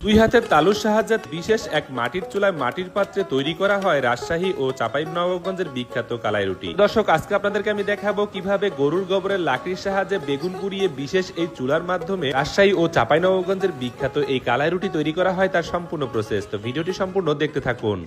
দুই হাতের তালুর সাহায্যে বিশেষ এক মাটির চুলায় মাটির পাত্রে তৈরি করা হয় রাজশাহী ও চাঁপাইনবাবগঞ্জের বিখ্যাত কালাই রুটি। দর্শক, আজকে আপনাদেরকে আমি দেখাবো কিভাবে গরুর গোবরের লাকড়ির সাহায্যে বেগুন পুড়িয়ে বিশেষ এই চুলার মাধ্যমে রাজশাহী ও চাঁপাইনবাবগঞ্জের বিখ্যাত এই কালাই রুটি তৈরি করা হয়, তার সম্পূর্ণ প্রসেস। তো ভিডিওটি সম্পূর্ণ দেখতে থাকুন।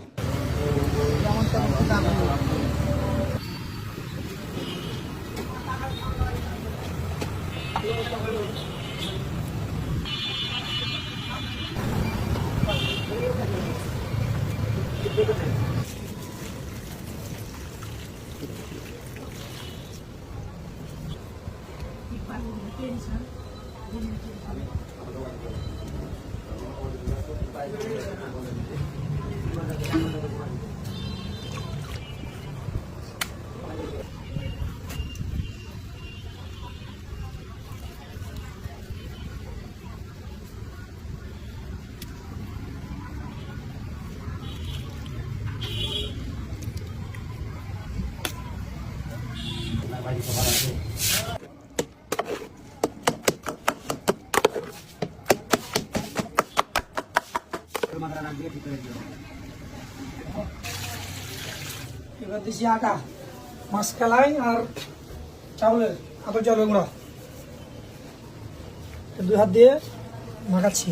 এবার দিচ্ছি আটা, মাসকালাই আর চাউলের আতর চাউলের গুঁড়া, দুই হাত দিয়ে মাখাচ্ছি।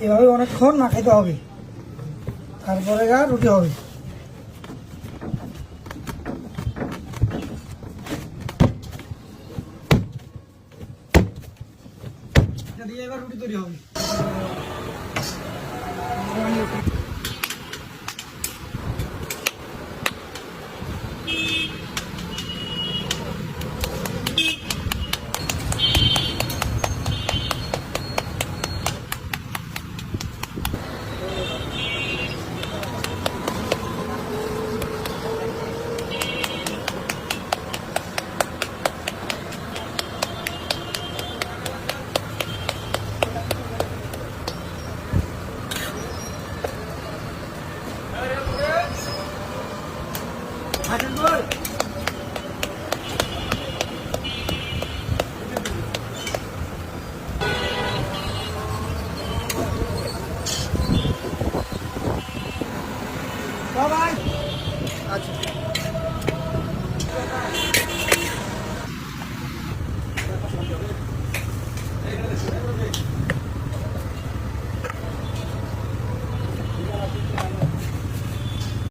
এভাবে অনেকক্ষণ মাখাইতে হবে, তারপরে রুটি হবে। দিয়ে এবার রুটি তৈরি হবে। আচ্ছা।